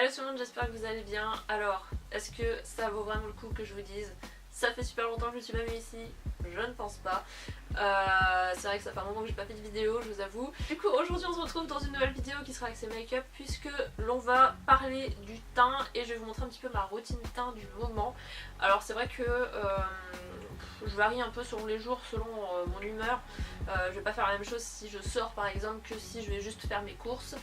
Salut tout le monde, j'espère que vous allez bien. Alors, est-ce que ça vaut vraiment le coup que je vous dise? Ça fait super longtemps que je suis pas venue ici, je ne pense pas. C'est vrai que ça fait un moment que j'ai pas fait de vidéo, je vous avoue. Du coup, aujourd'hui on se retrouve dans une nouvelle vidéo qui sera axée make-up, puisque l'on va parler du teint et je vais vous montrer un petit peu ma routine teint du moment. Alors c'est vrai que je varie un peu selon les jours, selon mon humeur. Je vais pas faire la même chose si je sors par exemple que si je vais juste faire mes courses.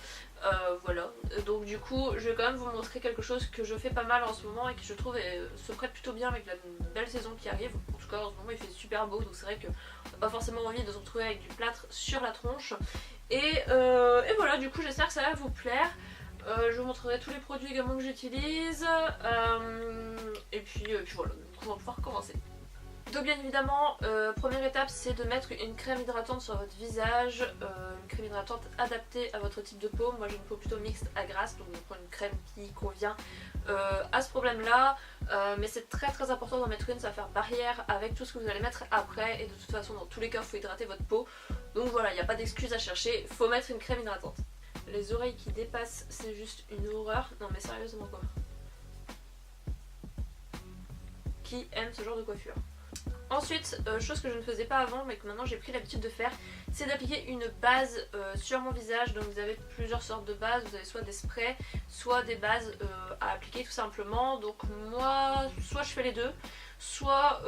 Voilà, donc du coup je vais quand même vous montrer quelque chose que je fais pas mal en ce moment et qui je trouve se prête plutôt bien avec la belle saison qui arrive. En tout cas en ce moment il fait super beau, donc c'est vrai qu'on n'a pas forcément envie de se retrouver avec du plâtre sur la tronche. Et voilà, du coup j'espère que ça va vous plaire. Je vous montrerai tous les produits également que j'utilise. Et puis voilà, donc on va pouvoir commencer. Donc bien évidemment, première étape c'est de mettre une crème hydratante sur votre visage, une crème hydratante adaptée à votre type de peau. Moi j'ai une peau plutôt mixte à grasse, donc je prends une crème qui convient à ce problème là, mais c'est très important d'en mettre une, ça va faire barrière avec tout ce que vous allez mettre après, et de toute façon dans tous les cas il faut hydrater votre peau, donc voilà, il n'y a pas d'excuse à chercher, il faut mettre une crème hydratante. Les oreilles qui dépassent c'est juste une horreur, non mais sérieusement quoi. Qui aime ce genre de coiffure? Ensuite, chose que je ne faisais pas avant mais que maintenant j'ai pris l'habitude de faire, c'est d'appliquer une base sur mon visage. Donc vous avez plusieurs sortes de bases, vous avez soit des sprays, soit des bases à appliquer tout simplement. Donc moi, soit je fais les deux, soit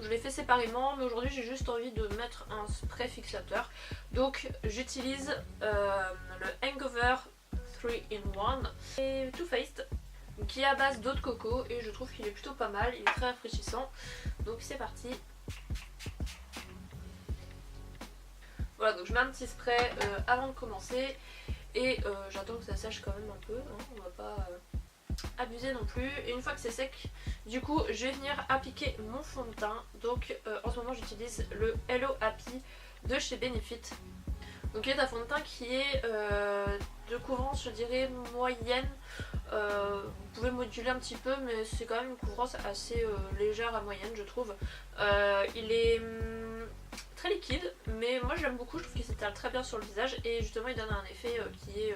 je les fais séparément, mais aujourd'hui j'ai juste envie de mettre un spray fixateur. Donc j'utilise le Hangover 3-in-1 et Too Faced, qui est à base d'eau de coco et je trouve qu'il est plutôt pas mal, il est très rafraîchissant. Donc c'est parti. Voilà, donc je mets un petit spray avant de commencer et j'attends que ça sèche quand même un peu, hein, on va pas abuser non plus. Et une fois que c'est sec, du coup je vais venir appliquer mon fond de teint. Donc en ce moment j'utilise le Hello Happy de chez Benefit. Donc il y a un fond de teint qui est de couvrance je dirais moyenne. Vous pouvez moduler un petit peu mais c'est quand même une couvrance assez légère à moyenne je trouve. Il est très liquide mais moi j'aime beaucoup, je trouve qu'il s'étale très bien sur le visage et justement il donne un effet qui est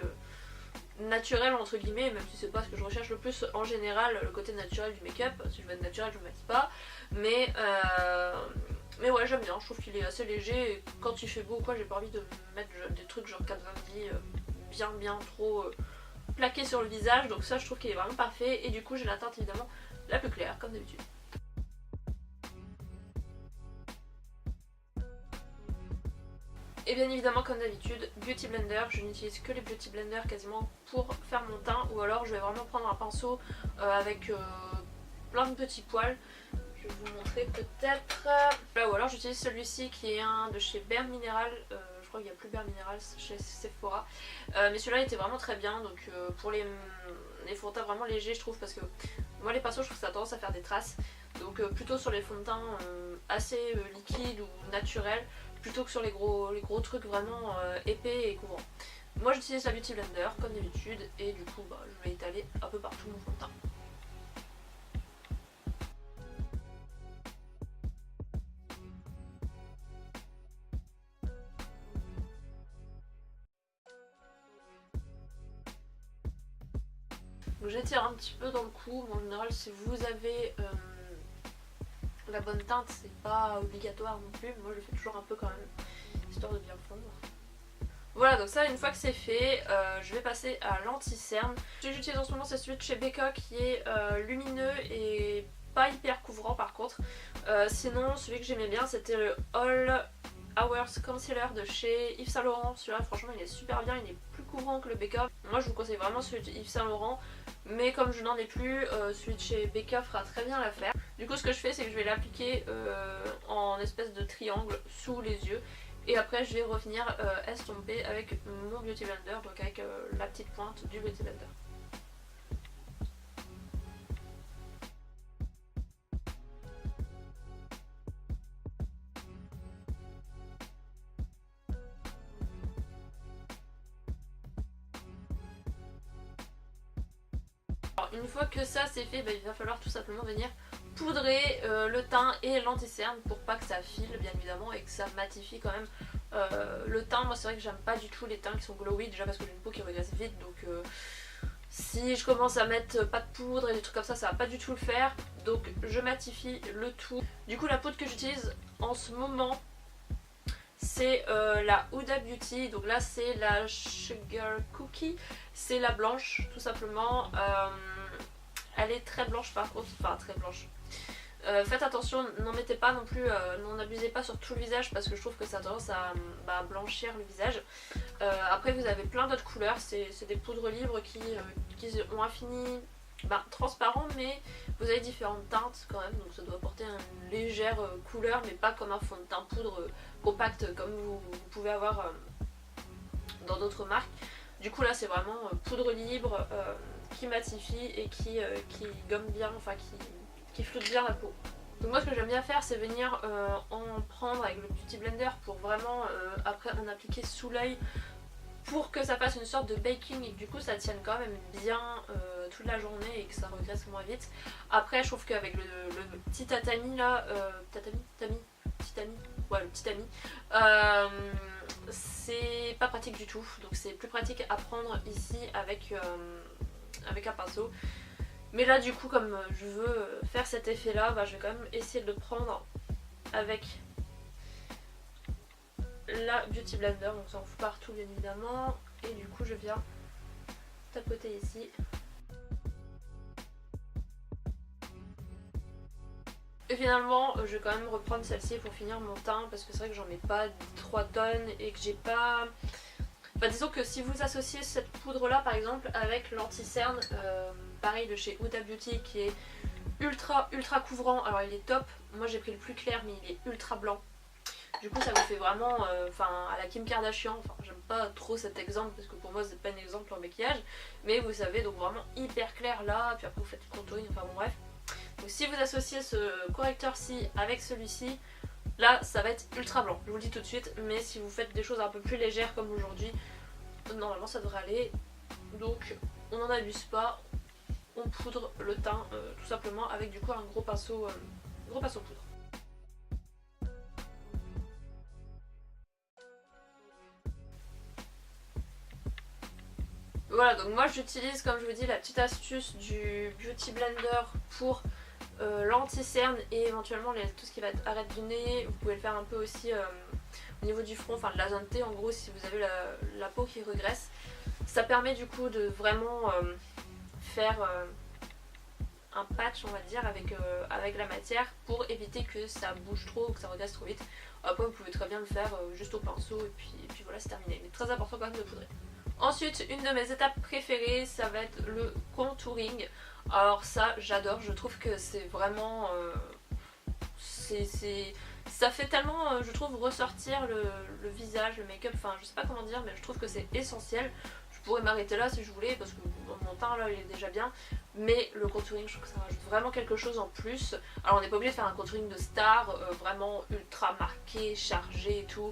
naturel entre guillemets, même si c'est pas ce que je recherche le plus en général, le côté naturel du make-up. Si je veux être naturel je me maquille pas, mais ouais j'aime bien, je trouve qu'il est assez léger et quand il fait beau ou quoi j'ai pas envie de mettre des trucs genre 4,20 bien trop plaqué sur le visage, donc ça je trouve qu'il est vraiment parfait. Et du coup j'ai la teinte évidemment la plus claire comme d'habitude. Et bien évidemment comme d'habitude Beauty Blender, je n'utilise que les Beauty Blender quasiment pour faire mon teint, ou alors je vais vraiment prendre un pinceau avec plein de petits poils. Je vais vous montrer peut-être. Là, ou alors j'utilise celui-ci qui est un de chez Bare Mineral. Je crois qu'il n'y a plus Bare Mineral chez Sephora. Mais celui-là était vraiment très bien. Donc pour les fonds de teint vraiment légers je trouve, parce que moi les pinceaux je trouve que ça a tendance à faire des traces. Donc plutôt sur les fonds de teint assez liquides ou naturels, plutôt que sur les gros trucs vraiment épais et couvrants. Moi j'utilise la Beauty Blender comme d'habitude et du coup je vais étaler un peu partout mon fond de teint. Donc j'étire un petit peu dans le cou, mais en général si vous avez la bonne teinte c'est pas obligatoire non plus, moi je le fais toujours un peu quand même, histoire de bien fondre. Voilà, donc ça une fois que c'est fait, je vais passer à l'anti-cerne. Ce que j'utilise en ce moment c'est celui de chez Becca qui est lumineux et pas hyper couvrant par contre. Sinon celui que j'aimais bien c'était le All Hours Concealer de chez Yves Saint Laurent. Celui-là franchement il est super bien, il est plus couvrant que le Becca. Moi je vous conseille vraiment celui de Yves Saint Laurent, mais comme je n'en ai plus, celui de chez Becca fera très bien l'affaire. Du coup ce que je fais c'est que je vais l'appliquer en espèce de triangle sous les yeux. Et après je vais revenir estomper avec mon Beauty Blender, donc avec la petite pointe du Beauty Blender. Alors, une fois que ça c'est fait, il va falloir tout simplement venir poudrer le teint et l'anti-cerne pour pas que ça file bien évidemment et que ça matifie quand même le teint. Moi c'est vrai que j'aime pas du tout les teints qui sont glowy, déjà parce que j'ai une peau qui regresse vite, donc Si je commence à mettre pas de poudre et des trucs comme ça va pas du tout le faire. Donc je matifie le tout. Du coup la poudre que j'utilise en ce moment c'est la Huda Beauty. Donc là c'est la Sugar Cookie. C'est la blanche tout simplement. Elle est très blanche par contre, enfin très blanche. Faites attention, n'en mettez pas non plus, n'en abusez pas sur tout le visage parce que je trouve que ça a tendance à blanchir le visage. Après vous avez plein d'autres couleurs, c'est des poudres libres qui ont un fini transparent mais vous avez différentes teintes quand même, donc ça doit apporter une légère couleur mais pas comme un fond de teint poudre compact comme vous pouvez avoir dans d'autres marques. Du coup là c'est vraiment poudre libre qui matifie et qui gomme bien, enfin qui floute bien la peau. Donc moi ce que j'aime bien faire c'est venir en prendre avec le Beauty Blender pour vraiment après en appliquer sous l'œil pour que ça fasse une sorte de baking et que du coup ça tienne quand même bien toute la journée et que ça regraisse moins vite. Après je trouve qu'avec le petit tatami là, ouais le petit tatami, c'est pas pratique du tout, donc c'est plus pratique à prendre ici avec un pinceau. Mais là du coup comme je veux faire cet effet là, je vais quand même essayer de le prendre avec la Beauty Blender, on s'en fout partout bien évidemment. Et du coup je viens tapoter ici. Et finalement je vais quand même reprendre celle-ci pour finir mon teint parce que c'est vrai que j'en mets pas 3 tonnes et que j'ai pas... disons que si vous associez cette poudre là par exemple avec l'anti-cerne, pareil de chez Huda Beauty qui est ultra couvrant, alors il est top, moi j'ai pris le plus clair mais il est ultra blanc. Du coup ça vous fait vraiment à la Kim Kardashian, j'aime pas trop cet exemple parce que pour moi c'est pas un exemple en maquillage, mais vous savez donc vraiment hyper clair là, puis après vous faites le contouring, bon bref. Donc si vous associez ce correcteur-ci avec celui-ci, là ça va être ultra blanc, je vous le dis tout de suite, mais si vous faites des choses un peu plus légères comme aujourd'hui, normalement ça devrait aller. Donc on n'en abuse pas, on poudre le teint tout simplement avec du coup un gros pinceau poudre. Voilà, donc moi j'utilise comme je vous dis la petite astuce du Beauty Blender pour l'anti-cerne et éventuellement tout ce qui va être arête du nez. Vous pouvez le faire un peu aussi au niveau du front, de la zone T en gros si vous avez la peau qui regresse. Ça permet du coup de vraiment faire un patch on va dire avec la matière pour éviter que ça bouge trop ou que ça regresse trop vite. Après vous pouvez très bien le faire juste au pinceau et puis voilà c'est terminé. Mais très important quand même de poudrer. Ensuite, une de mes étapes préférées, ça va être le contouring. Alors ça, j'adore, je trouve que c'est vraiment... ça fait tellement, je trouve, ressortir le visage, le make-up, je sais pas comment dire, mais je trouve que c'est essentiel. Je pourrais m'arrêter là si je voulais, parce que mon teint là, il est déjà bien. Mais le contouring, je trouve que ça rajoute vraiment quelque chose en plus. Alors on n'est pas obligé de faire un contouring de star, vraiment ultra marqué, chargé et tout.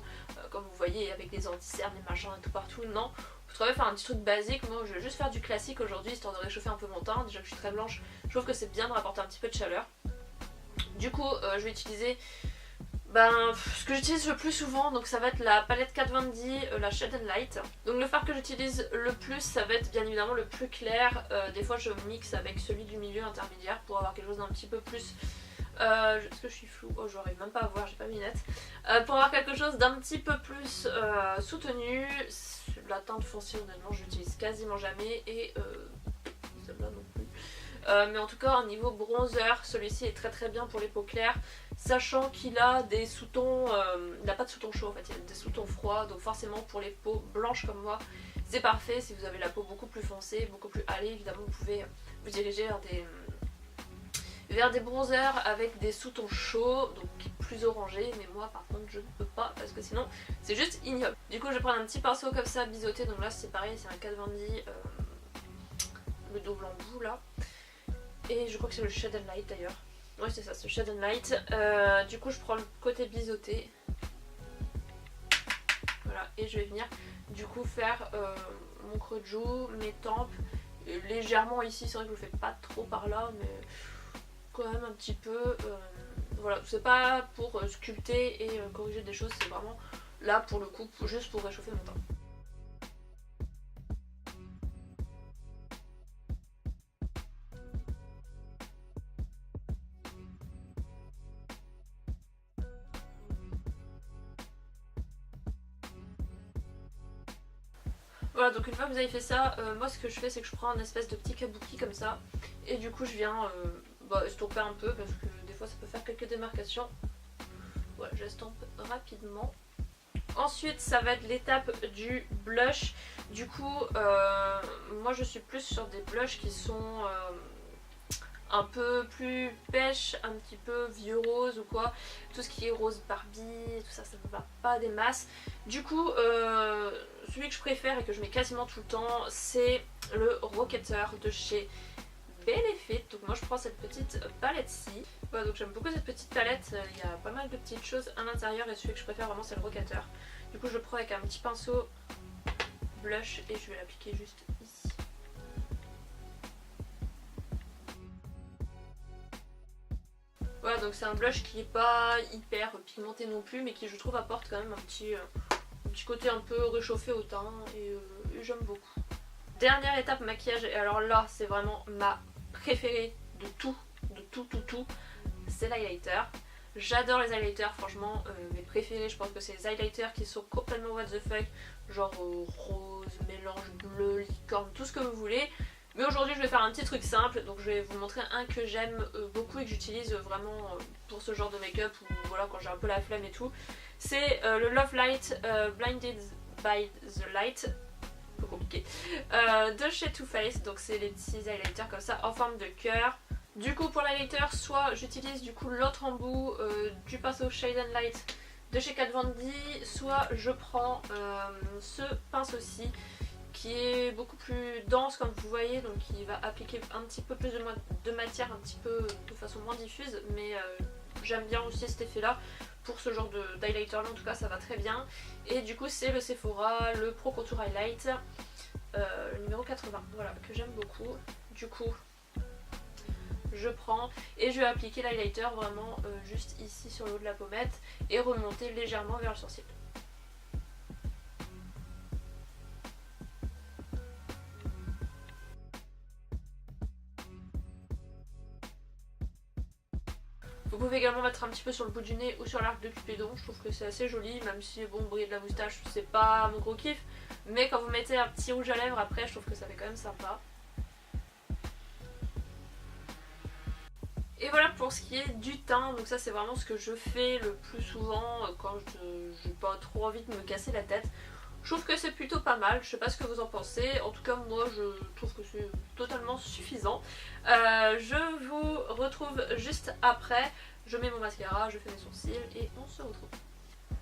Comme vous voyez, avec les anti-cernes, les machins et tout partout, non. Je pourrais faire un petit truc basique, moi je vais juste faire du classique aujourd'hui histoire de réchauffer un peu mon teint, déjà que je suis très blanche, je trouve que c'est bien de rapporter un petit peu de chaleur. Du coup je vais utiliser ce que j'utilise le plus souvent, donc ça va être la palette Kat Von D, la Shade and Light. Donc le fard que j'utilise le plus ça va être bien évidemment le plus clair, des fois je mixe avec celui du milieu intermédiaire pour avoir quelque chose d'un petit peu plus... est-ce que je suis floue? Oh j'arrive même pas à voir, j'ai pas mes lunettes. Pour avoir quelque chose d'un petit peu plus soutenu. La teinte foncée honnêtement je l'utilise quasiment jamais et celle-là non plus. Mais en tout cas au niveau bronzer, celui-ci est très bien pour les peaux claires, sachant qu'il a des sous-tons, il n'a pas de sous-tons chauds en fait, il a des sous-tons froids, donc forcément pour les peaux blanches comme moi c'est parfait. Si vous avez la peau beaucoup plus foncée, beaucoup plus hâlée, évidemment vous pouvez vous diriger vers des bronzers avec des sous-tons chauds, donc plus orangés, mais moi par contre je ne peux pas parce que sinon c'est juste ignoble. Du coup je vais prendre un petit pinceau comme ça biseauté, donc là c'est pareil, c'est un Kat Von D, le double embout là, et je crois que c'est le Shade and Light d'ailleurs, ouais c'est ça, c'est le Shade and Light. Du coup je prends le côté biseauté, voilà, et je vais venir du coup faire mon creux de joue, mes tempes, légèrement ici, c'est vrai que je le fais pas trop par là, mais quand même un petit peu, voilà, c'est pas pour sculpter et corriger des choses, c'est vraiment là pour le coup juste pour réchauffer mon teint. Voilà, donc une fois que vous avez fait ça, moi ce que je fais c'est que je prends un espèce de petit kabuki comme ça et du coup je viens estomper un peu parce que des fois ça peut faire quelques démarcations. Voilà, j'estompe rapidement. Ensuite ça va être l'étape du blush. Du coup moi je suis plus sur des blushs qui sont un peu plus pêche, un petit peu vieux rose ou quoi. Tout ce qui est rose Barbie, tout ça, ça me va pas des masses. Du coup, celui que je préfère et que je mets quasiment tout le temps, c'est le Rocketer de chez Benefit. Donc moi je prends cette petite palette-ci. Voilà, donc j'aime beaucoup cette petite palette, il y a pas mal de petites choses à l'intérieur et celui que je préfère vraiment c'est le Rocketer. Du coup je le prends avec un petit pinceau blush et je vais l'appliquer juste ici. Voilà, donc c'est un blush qui est pas hyper pigmenté non plus mais qui je trouve apporte quand même un petit côté un peu réchauffé au teint et j'aime beaucoup. Dernière étape maquillage, et alors là c'est vraiment ma préférée de tout, c'est l'highlighter. J'adore les highlighters, franchement mes préférés je pense que c'est les highlighters qui sont complètement what the fuck, genre rose, mélange bleu, licorne, tout ce que vous voulez. Mais aujourd'hui je vais faire un petit truc simple, donc je vais vous montrer un que j'aime beaucoup et que j'utilise vraiment pour ce genre de make-up ou voilà quand j'ai un peu la flemme et tout. C'est le Love Light Blinded by the Light, un peu compliqué, de chez Too Faced. Donc c'est les petits highlighters comme ça en forme de cœur. Du coup pour l'highlighter, soit j'utilise du coup l'autre embout du pinceau Shade and Light de chez Kat Von D, soit je prends ce pinceau-ci qui est beaucoup plus dense comme vous voyez, donc il va appliquer un petit peu plus de matière, un petit peu de façon moins diffuse, mais j'aime bien aussi cet effet là pour ce genre d'highlighter là, en tout cas ça va très bien. Et du coup c'est le Sephora, le Pro Contour Highlight le numéro 80, voilà, que j'aime beaucoup. Du coup je prends et je vais appliquer l'highlighter vraiment juste ici sur le haut de la pommette et remonter légèrement vers le sourcil. Vous pouvez également mettre un petit peu sur le bout du nez ou sur l'arc de Cupidon, je trouve que c'est assez joli, même si bon, briller de la moustache c'est pas mon gros kiff, mais quand vous mettez un petit rouge à lèvres après je trouve que ça fait quand même sympa. Et voilà pour ce qui est du teint, donc ça c'est vraiment ce que je fais le plus souvent quand je n'ai pas trop envie de me casser la tête. Je trouve que c'est plutôt pas mal, je sais pas ce que vous en pensez, en tout cas moi je trouve que c'est totalement suffisant. Je vous retrouve juste après, je mets mon mascara, je fais mes sourcils et on se retrouve.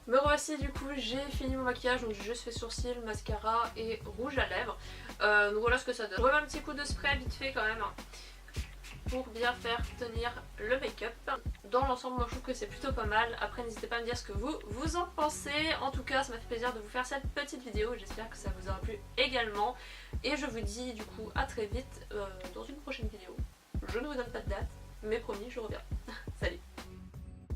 Me revoici, du coup j'ai fini mon maquillage, donc j'ai juste fait sourcils, mascara et rouge à lèvres. Donc voilà ce que ça donne. Je remets un petit coup de spray vite fait quand même pour bien faire tenir le make-up. Dans l'ensemble moi je trouve que c'est plutôt pas mal. Après n'hésitez pas à me dire ce que vous en pensez. En tout cas ça m'a fait plaisir de vous faire cette petite vidéo. J'espère que ça vous aura plu également. Et je vous dis du coup à très vite dans une prochaine vidéo. Je ne vous donne pas de date mais promis je reviens. Salut.